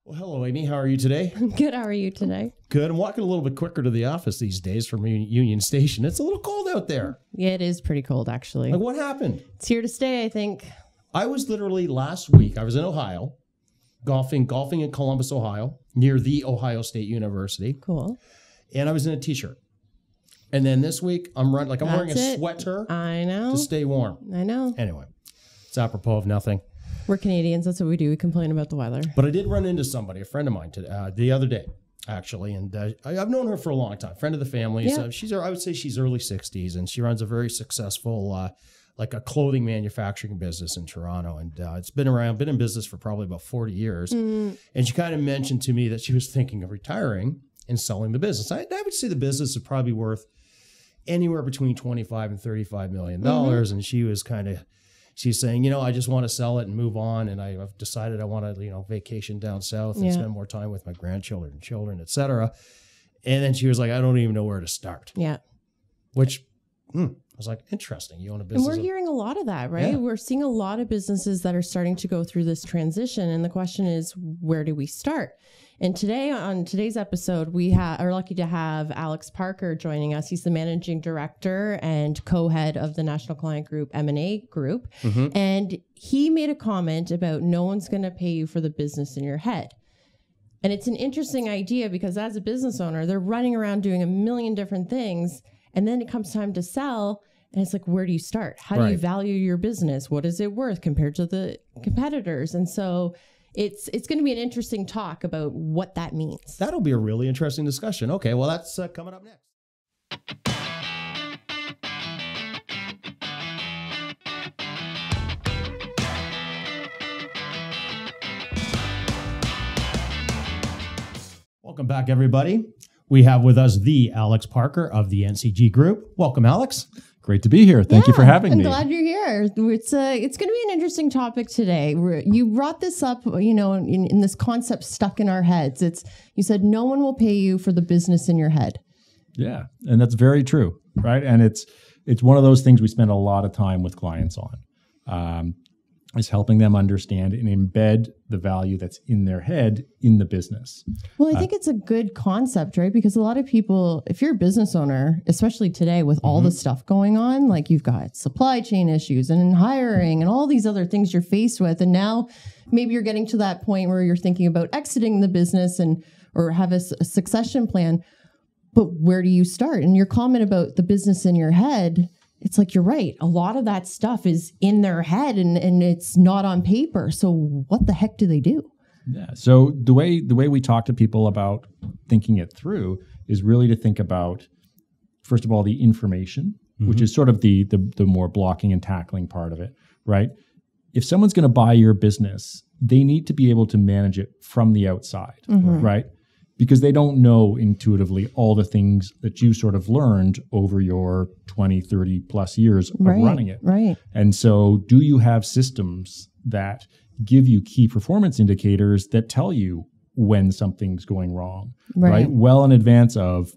Well, hello, Amy. How are you today? Good. How are you today? Good. I'm walking a little bit quicker to the office these days from Union Station. It's a little cold out there. Yeah, it is pretty cold, actually. Like, what happened? It's here to stay, I think. I was literally last week, I was in Ohio, golfing in Columbus, Ohio, near the Ohio State University. Cool. And I was in a t-shirt. And then this week, I'm wearing a sweater I know. to stay warm. I know. Anyway, it's apropos of nothing. We're Canadians. That's what we do. We complain about the weather. But I did run into somebody, a friend of mine, the other day, actually. And I've known her for a long time, friend of the family. Yeah. So I would say she's early 60s, and she runs a very successful, like a clothing manufacturing business in Toronto. And it's been in business for probably about 40 years. And she kind of mentioned to me that she was thinking of retiring and selling the business. I would say the business is probably worth anywhere between $25 and $35 million. And she was she's saying, I just want to sell it and move on. And I've decided I want to, vacation down south and spend more time with my grandchildren and children, et cetera. And then she was like, I don't even know where to start. Yeah. Which I was like, interesting. You own a business. And we're hearing a lot of that, right? Yeah. We're seeing a lot of businesses that are starting to go through this transition. And the question is, where do we start? And today, on today's episode, we are lucky to have Alex Parker joining us. He's the managing director and co-head of the National Client Group M&A Group. And he made a comment about no one's going to pay you for the business in your head. And it's an interesting idea because as a business owner, they're running around doing a million different things. And then it comes time to sell. And it's like, where do you start? How do you value your business? What is it worth compared to the competitors? And so it's going to be an interesting talk about what that means. That'll be a really interesting discussion. Okay, well, that's coming up next. Welcome back, everybody. We have with us the Alex Parker of the NCG Group. Welcome, Alex. Great to be here. Thank you for having me. I'm glad you're here. It's going to be an interesting topic today. You brought this up, in this concept stuck in our heads. You said no one will pay you for the business in your head. Yeah, and that's very true, right? And it's one of those things we spend a lot of time with clients on, is helping them understand and embed the value that's in their head in the business. Well, I think it's a good concept, right? Because a lot of people, if you're a business owner, especially today with all the stuff going on, like you've got supply chain issues and hiring and all these other things you're faced with. And now maybe you're getting to that point where you're thinking about exiting the business or have a succession plan. But where do you start? And your comment about the business in your head, it's like, you're right. A lot of that stuff is in their head and it's not on paper. So what the heck do they do? Yeah. So the way we talk to people about thinking it through is really to think about, first of all, the information, which is sort of the more blocking and tackling part of it, right? If someone's going to buy your business, they need to be able to manage it from the outside, right? Because they don't know intuitively all the things that you sort of learned over your 20, 30 plus years of running it. Right. And so do you have systems that give you key performance indicators that tell you when something's going wrong, right? Well in advance of,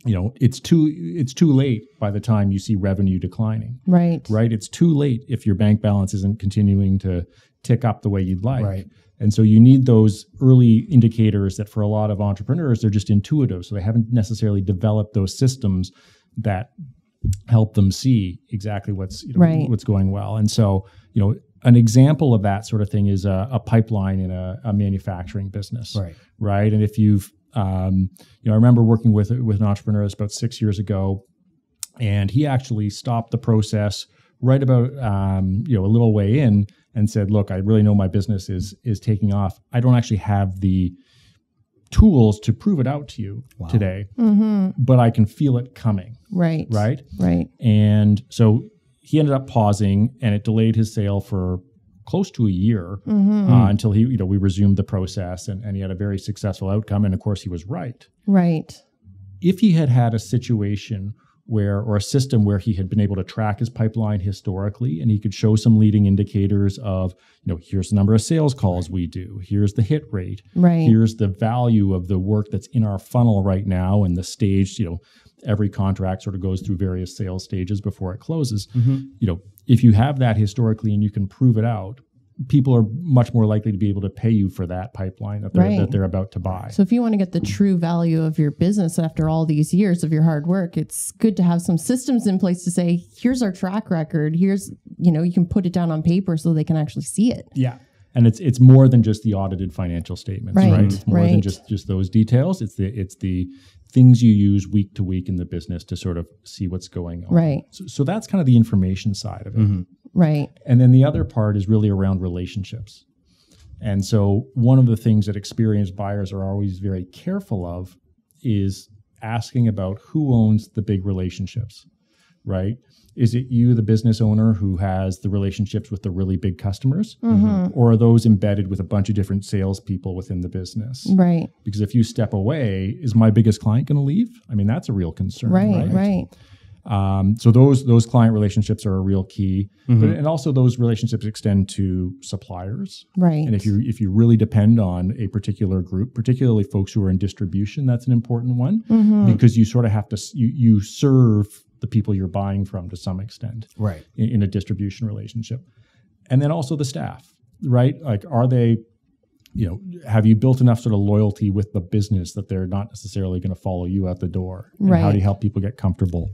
it's too late by the time you see revenue declining. Right. It's too late if your bank balance isn't continuing to tick up the way you'd like. Right. And so you need those early indicators that for a lot of entrepreneurs, they're just intuitive. So they haven't necessarily developed those systems that help them see exactly what's going well. And so, an example of that sort of thing is a pipeline in a manufacturing business. Right. And if you've, I remember working with an entrepreneur about 6 years ago, and he actually stopped the process right about, a little way in, and said, look, I really know my business is taking off. I don't actually have the tools to prove it out to you today, but I can feel it coming. Right. And so he ended up pausing, and it delayed his sale for close to a year until we resumed the process, and he had a very successful outcome. And of course, he was right. Right. If he had had a situation or a system where he had been able to track his pipeline historically, and he could show some leading indicators of, here's the number of sales calls we do, here's the hit rate, here's the value of the work that's in our funnel right now, and the stage, every contract sort of goes through various sales stages before it closes. If you have that historically and you can prove it out, people are much more likely to be able to pay you for that pipeline that they're about to buy. So if you want to get the true value of your business after all these years of your hard work, it's good to have some systems in place to say, here's our track record. Here's, you can put it down on paper so they can actually see it. Yeah. And it's more than just the audited financial statements, right? It's more than just those details. It's the things you use week to week in the business to sort of see what's going on. Right. So that's kind of the information side of it. Mm-hmm. Right. And then the other part is really around relationships. And so one of the things that experienced buyers are always very careful of is asking about who owns the big relationships, right? Is it you, the business owner, who has the relationships with the really big customers? Mm-hmm. Or are those embedded with a bunch of different salespeople within the business? Right. Because if you step away, is my biggest client going to leave? I mean, that's a real concern. Right. So those client relationships are a real key, Mm-hmm. and also those relationships extend to suppliers. Right. And if you really depend on a particular group, particularly folks who are in distribution, that's an important one because you sort of have to you serve the people you're buying from to some extent, right, in a distribution relationship. And then also the staff, right? Like, are they, have you built enough sort of loyalty with the business that they're not necessarily going to follow you out the door? And how do you help people get comfortable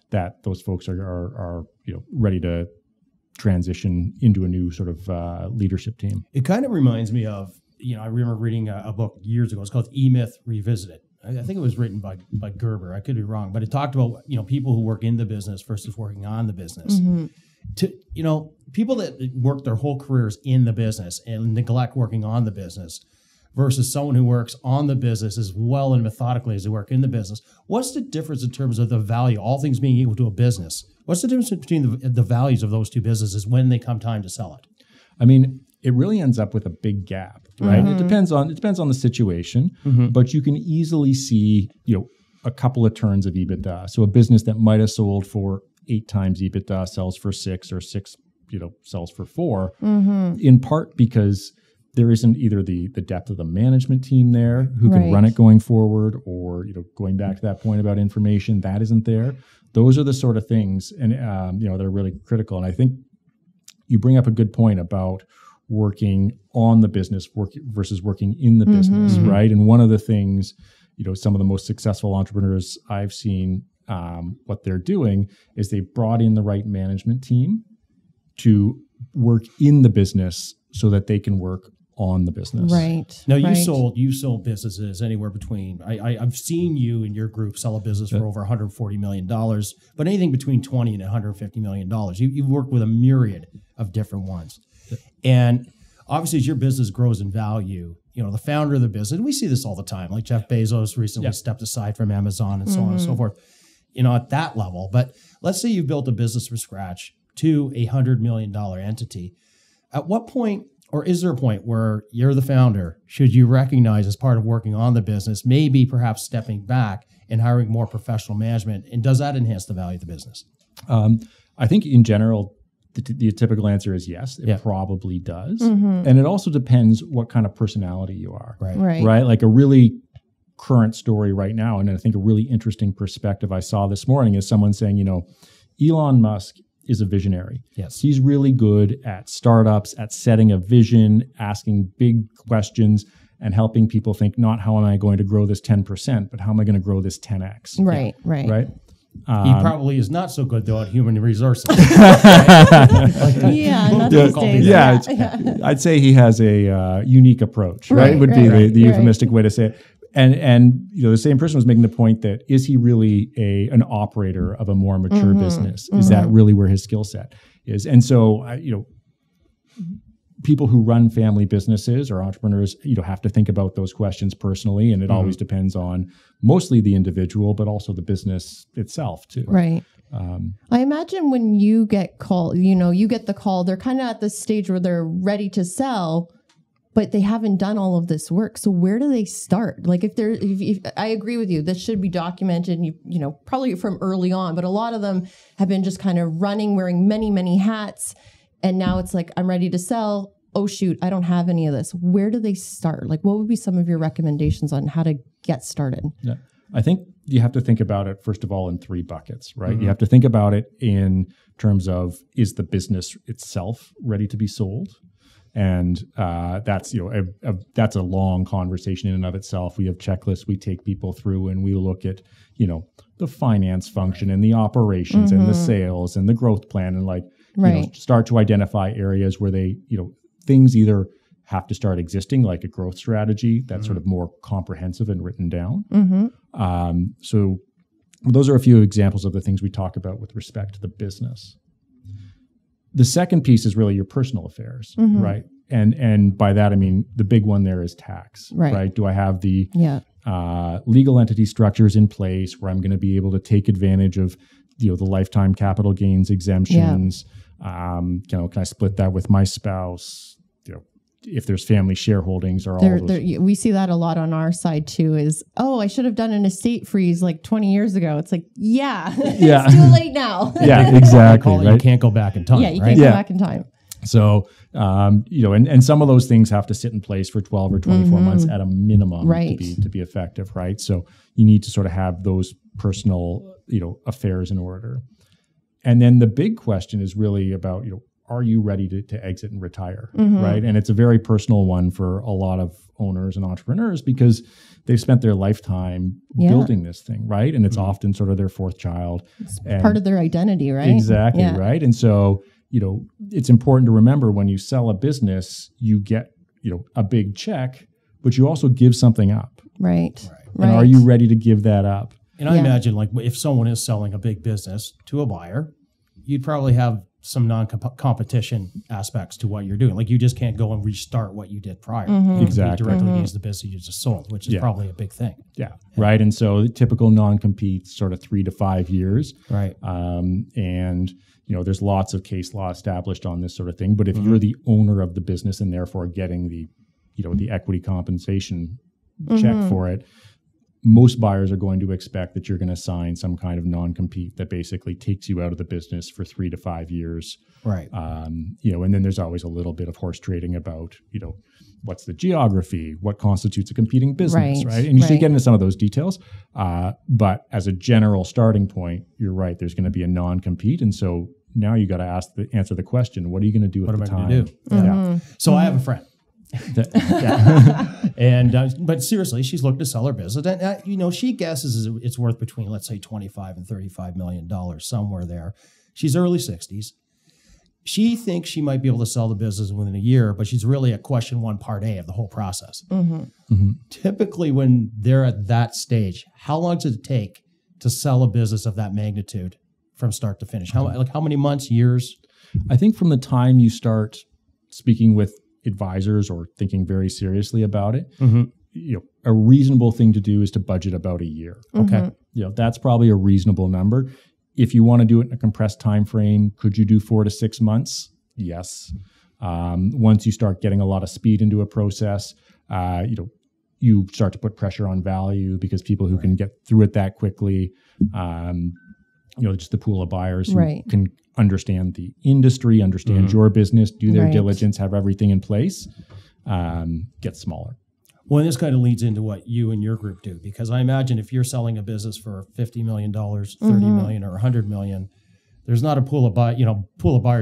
that those folks are ready to transition into a new sort of leadership team? It kind of reminds me of, I remember reading a book years ago. It's called E-Myth Revisited. I think it was written by Gerber. I could be wrong, but it talked about, people who work in the business versus working on the business. To, people that work their whole careers in the business and neglect working on the business versus someone who works on the business as well and methodically as they work in the business. What's the difference in terms of the value, all things being equal to a business? What's the difference between the values of those two businesses when they come time to sell it? I mean, it really ends up with a big gap, right? It depends on the situation, but you can easily see, a couple of turns of EBITDA. So a business that might have sold for 8 times EBITDA sells for 6, or 6, sells for 4, in part because there isn't either the depth of the management team there who can run it going forward, or, going back to that point about information, that isn't there. Those are the sort of things, and they're really critical. And I think you bring up a good point about working on the business versus working in the business, right? And one of the things, some of the most successful entrepreneurs I've seen, what they're doing is they brought in the right management team to work in the business so that they can work on the business. Right. Now you sold businesses anywhere between, I've seen you and your group sell a business for over $140 million, but anything between $20 and $150 million. You've worked with a myriad of different ones. And obviously as your business grows in value, the founder of the business, and we see this all the time, like Jeff Bezos recently stepped aside from Amazon and so on and so forth, at that level. But let's say you've built a business from scratch to a $100 million entity. At what point, or is there a point where you're the founder, should you recognize as part of working on the business, maybe perhaps stepping back and hiring more professional management? And does that enhance the value of the business? I think in general, the typical answer is yes, it probably does. And it also depends what kind of personality you are. Right? Like a really current story right now, and I think a really interesting perspective I saw this morning is someone saying, Elon Musk is a visionary. Yes. He's really good at startups, at setting a vision, asking big questions, and helping people think not how am I going to grow this 10%, but how am I going to grow this 10x? Right. He probably is not so good though at human resources. I'd say he has a unique approach. Right, would be the euphemistic way to say it. And the same person was making the point that is he really an operator of a more mature business? Is that really where his skill set is? And so people who run family businesses or entrepreneurs, have to think about those questions personally, and it always depends on mostly the individual, but also the business itself too. Right. I imagine when you get called, you get the call, they're kind of at the stage where they're ready to sell, but they haven't done all of this work. So where do they start? Like if I agree with you, this should be documented, probably from early on, but a lot of them have been just kind of running, wearing many, many hats. And now it's like, I'm ready to sell. Oh, shoot, I don't have any of this. Where do they start? Like, what would be some of your recommendations on how to get started? Yeah, I think you have to think about it, first of all, in 3 buckets, right? You have to think about it in terms of, is the business itself ready to be sold? And that's that's a long conversation in and of itself. We have checklists we take people through, and we look at the finance function and the operations and the sales and the growth plan, and start to identify areas where they things either have to start existing, like a growth strategy that's sort of more comprehensive and written down. So those are a few examples of the things we talk about with respect to the business. The second piece is really your personal affairs, right? And by that, I mean, the big one there is tax, right? Do I have the legal entity structures in place where I'm going to be able to take advantage of the lifetime capital gains exemptions? Can I split that with my spouse? If there's family shareholdings or all those. We see that a lot on our side too, is, I should have done an estate freeze like 20 years ago. It's like, it's too late now. Yeah, exactly. You can't go back in time. Yeah, you can't go back in time. So, and some of those things have to sit in place for 12 or 24 months at a minimum to be effective, right? So you need to sort of have those personal, affairs in order. And then the big question is really about, are you ready to exit and retire, right? And it's a very personal one for a lot of owners and entrepreneurs because they've spent their lifetime building this thing, right? And it's often sort of their fourth child. It's part of their identity, right? Exactly, right? And so, it's important to remember when you sell a business, you get, a big check, but you also give something up. Right. And are you ready to give that up? And I imagine, like, if someone is selling a big business to a buyer, you'd probably have some non-competition aspects to what you're doing. Like, you just can't go and restart what you did prior. Exactly. Directly against the business you just sold, which is probably a big thing. Yeah. Right. And so the typical non-compete sort of 3 to 5 years. Right. And, there's lots of case law established on this sort of thing. But if you're the owner of the business and therefore getting the, the equity compensation check for it, most buyers are going to expect that you're going to sign some kind of non-compete that basically takes you out of the business for 3 to 5 years. Right. And then there's always a little bit of horse trading about, what's the geography, what constitutes a competing business, right? And you should get into some of those details. But as a general starting point, you're right, there's going to be a non-compete. And so now you got to answer the question, what are you going to do at the time? What am I going to do? So I have a friend. And but seriously, she's looking to sell her business, and she guesses it's worth between, let's say, $25 and $35 million, somewhere there. She's early 60s. She thinks she might be able to sell the business within a year, but she's really at question 1, part A of the whole process. Typically, when they're at that stage, how long does it take to sell a business of that magnitude from start to finish? How many months, years? I think from the time you start speaking with advisors or thinking very seriously about it, a reasonable thing to do is to budget about a year. Okay. That's probably a reasonable number. If you want to do it in a compressed time frame, could you do 4 to 6 months? Yes. Once you start getting a lot of speed into a process, you start to put pressure on value because people who can get through it that quickly, just the pool of buyers who can understand the industry, understand your business, do their diligence, have everything in place, get smaller. Well, this kind of leads into what you and your group do, because I imagine if you're selling a business for $50 million, $30 million, or $100 million, there's not a pool of buyers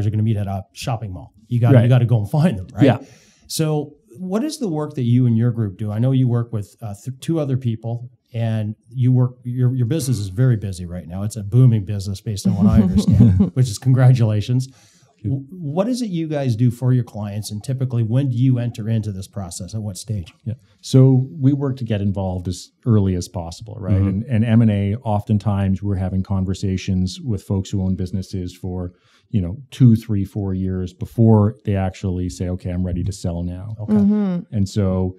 are going to meet at a shopping mall. You got to go and find them, right? Yeah. So what is the work that you and your group do? I know you work with 2 other people, and your business is very busy right now. It's a booming business based on what I understand, which is congratulations. What is it you guys do for your clients, and typically when do you enter into this process? At what stage? Yeah. So we work to get involved as early as possible, right? And M&A, oftentimes we're having conversations with folks who own businesses for 2, 3, 4 years before they actually say, okay, I'm ready to sell now. Okay. And so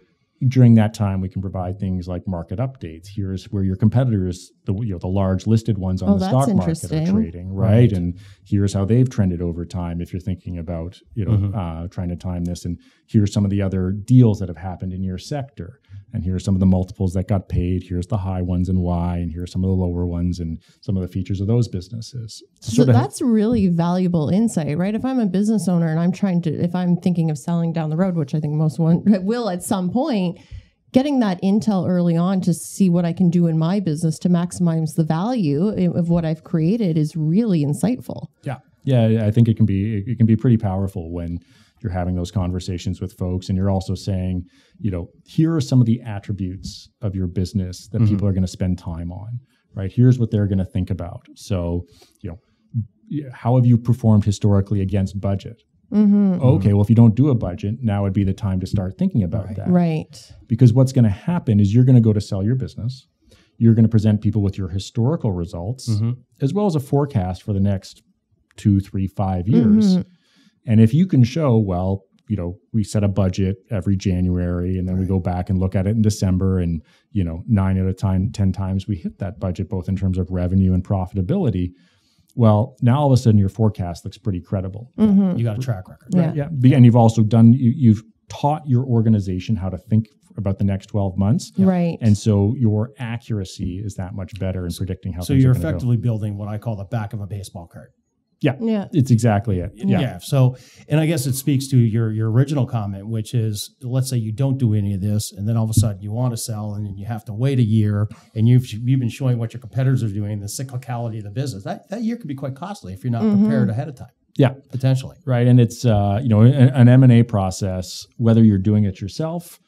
during that time, we can provide things like market updates. Here's where your competitors, the large listed ones on the stock market are trading, right? And here's how they've trended over time. If you're thinking about trying to time this, and here's some of the other deals that have happened in your sector, and here's some of the multiples that got paid. Here's the high ones and why, and here's some of the lower ones and some of the features of those businesses. So that's really valuable insight, right? If I'm a business owner and if I'm thinking of selling down the road, which I think most will at some point, getting that intel early on to see what I can do in my business to maximize the value of what I've created is really insightful. Yeah, I think it can be pretty powerful when you're having those conversations with folks, and you're also saying, here are some of the attributes of your business that people are going to spend time on, right? Here's what they're going to think about. So, how have you performed historically against budget? Okay, well, if you don't do a budget, now would be the time to start thinking about that. Right. Because what's going to happen is you're going to go to sell your business. You're going to present people with your historical results, as well as a forecast for the next 2, 3, 5 years. And if you can show, well, we set a budget every January, and then we go back and look at it in December, and 9 out of 10 times we hit that budget, both in terms of revenue and profitability. Well, now all of a sudden your forecast looks pretty credible. You got a track record. Right? Yeah. And you've also you've taught your organization how to think about the next 12 months. Right. And so your accuracy is that much better in predicting how So things you're are gonna effectively building what I call the back of a baseball card. Yeah. It's exactly it. Yeah. So, and I guess it speaks to your original comment, which is, let's say you don't do any of this, and then all of a sudden you want to sell, and then you have to wait a year, and you've been showing what your competitors are doing, the cyclicality of the business. That year could be quite costly if you're not prepared ahead of time. Yeah, potentially. Right, and it's an M&A process, whether you're doing it yourself,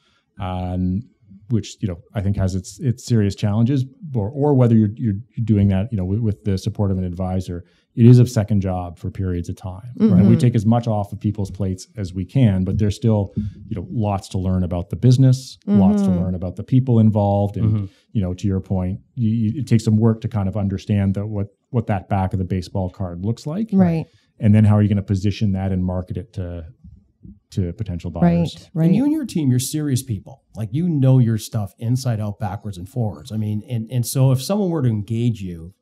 which I think has its serious challenges, or whether you're doing that with the support of an advisor. It is a second job for periods of time. Right? We take as much off of people's plates as we can, but there's still lots to learn about the business, lots to learn about the people involved, and to your point, it takes some work to kind of understand what that back of the baseball card looks like, right? And then how are you going to position that and market it to potential buyers? Right. And you and your team, you're serious people. Like, your stuff inside out, backwards and forwards. I mean, and so if someone were to engage you,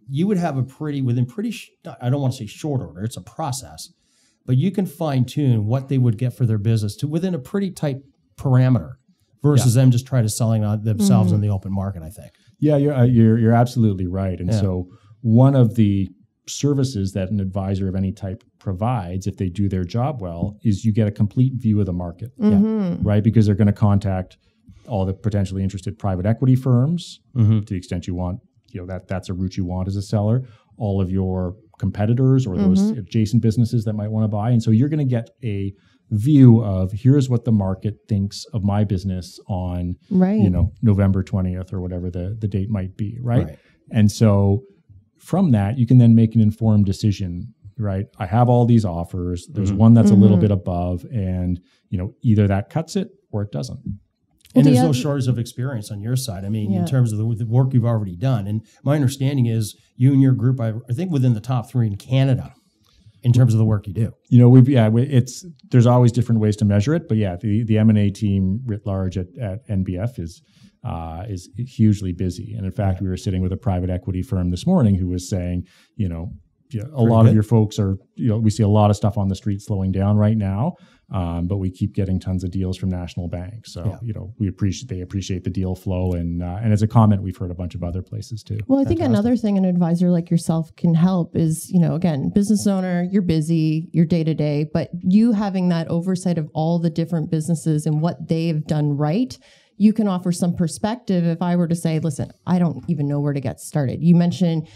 you would have I don't want to say short order, it's a process, but you can fine tune what they would get for their business to within a pretty tight parameter versus them just trying to selling themselves in the open market, I think. Yeah, you're absolutely right. And so one of the services that an advisor of any type provides, if they do their job well, is you get a complete view of the market, right? Because they're going to contact all the potentially interested private equity firms to the extent you want, that's a route you want as a seller, all of your competitors or those adjacent businesses that might want to buy. And so you're going to get a view of, here's what the market thinks of my business on, November 20th or whatever the date might be, right? And so from that, you can then make an informed decision, right? I have all these offers. There's one that's a little bit above, and either that cuts it or it doesn't. And there's no shortage of experience on your side. I mean, in terms of the work you've already done. And my understanding is you and your group, I think, within the top 3 in Canada in terms of the work you do. There's always different ways to measure it, but the M&A team writ large at NBF is hugely busy. And in fact, we were sitting with a private equity firm this morning who was saying, a lot of your folks are, we see a lot of stuff on the street slowing down right now, but we keep getting tons of deals from national banks. So, they appreciate the deal flow. And as a comment, we've heard a bunch of other places too. Well, I think another thing an advisor like yourself can help is, again, business owner, you're busy, you're day to day, but you having that oversight of all the different businesses and what they've done right, you can offer some perspective. If I were to say, listen, I don't even know where to get started. You mentioned,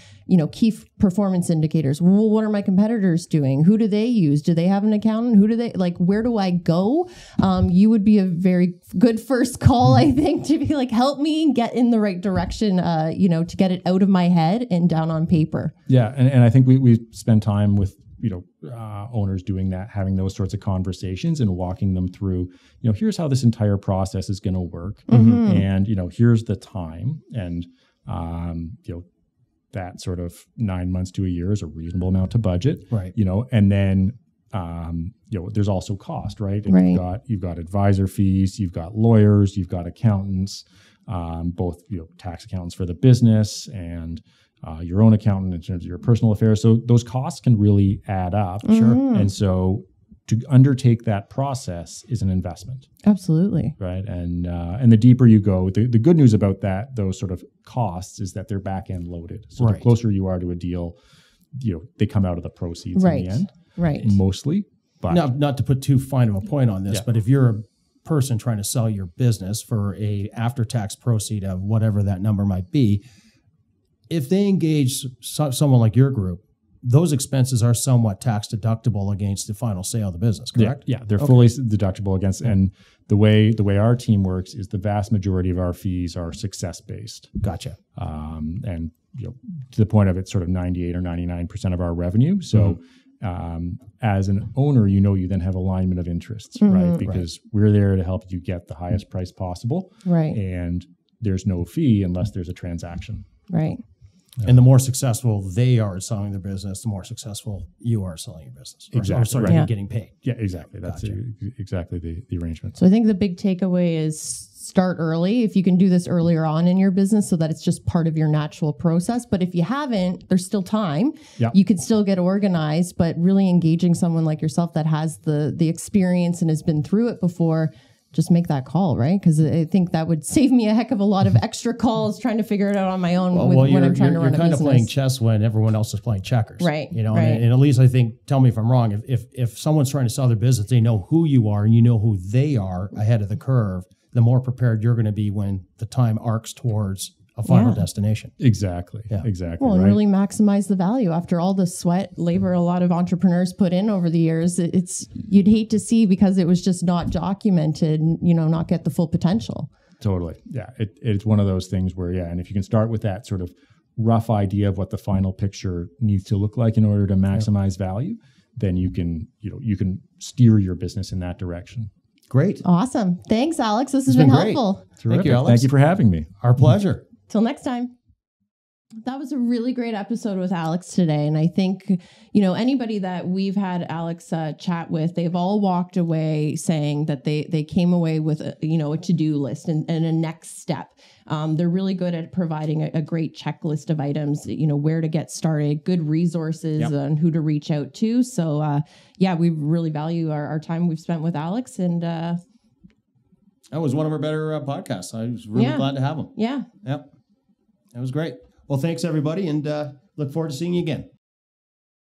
key performance indicators. Well, what are my competitors doing? Who do they use? Do they have an accountant? Where do I go? You would be a very good first call, I think, to be like, help me get in the right direction, to get it out of my head and down on paper. Yeah. And I think we spend time with, owners doing that, having those sorts of conversations and walking them through, here's how this entire process is going to work. And, here's the time. And, that sort of 9 months to a year is a reasonable amount to budget. Right. And then, there's also cost, right? And you've got advisor fees, you've got lawyers, you've got accountants, both, tax accountants for the business and, your own accountant in terms of your personal affairs. So those costs can really add up. Sure. And so to undertake that process is an investment. Absolutely. Right. And the deeper you go, the good news about those sort of costs is that they're back end loaded. So the closer you are to a deal, they come out of the proceeds in the end. Right. Mostly. But not to put too fine of a point on this, but if you're a person trying to sell your business for a after-tax proceed of whatever that number might be, if they engage someone like your group, those expenses are somewhat tax deductible against the final sale of the business, correct? Yeah, they're fully deductible against. And the way our team works is the vast majority of our fees are success based. Gotcha. And to the point of it's sort of 98 or 99% of our revenue. So as an owner, you then have alignment of interests, right? Because we're there to help you get the highest price possible, right? And there's no fee unless there's a transaction, right? And the more successful they are at selling their business, the more successful you are selling your business. Exactly. Or getting paid. Yeah, exactly. That's exactly the arrangement. So I think the big takeaway is start early. If you can do this earlier on in your business so that it's just part of your natural process. But if you haven't, there's still time. Yeah. You can still get organized, but really engaging someone like yourself that has the experience and has been through it before, just make that call, right? Because I think that would save me a heck of a lot of extra calls trying to figure it out on my own when I'm trying to run a business. You're kind of playing chess when everyone else is playing checkers. Right. And at least I think, tell me if I'm wrong, if someone's trying to sell their business, they know who you are and you know who they are ahead of the curve, the more prepared you're going to be when the time arcs towards a final destination. Exactly. Yeah. Exactly. Well, and really maximize the value after all the sweat, labor a lot of entrepreneurs put in over the years. You'd hate to see because it was just not documented, not get the full potential. Totally. Yeah. It's one of those things where, and if you can start with that sort of rough idea of what the final picture needs to look like in order to maximize value, then you can steer your business in that direction. Great. Awesome. Thanks, Alex. This has been helpful. Thank you, Alex. Thank you for having me. Our pleasure. Till next time. That was a really great episode with Alex today. And I think, anybody that we've had Alex chat with, they've all walked away saying that they came away with a to-do list and a next step. They're really good at providing a great checklist of items, where to get started, good resources on who to reach out to. So, we really value our time we've spent with Alex. And that was one of our better podcasts. I was really glad to have him. Yeah. Yep. That was great. Well, thanks, everybody, and look forward to seeing you again.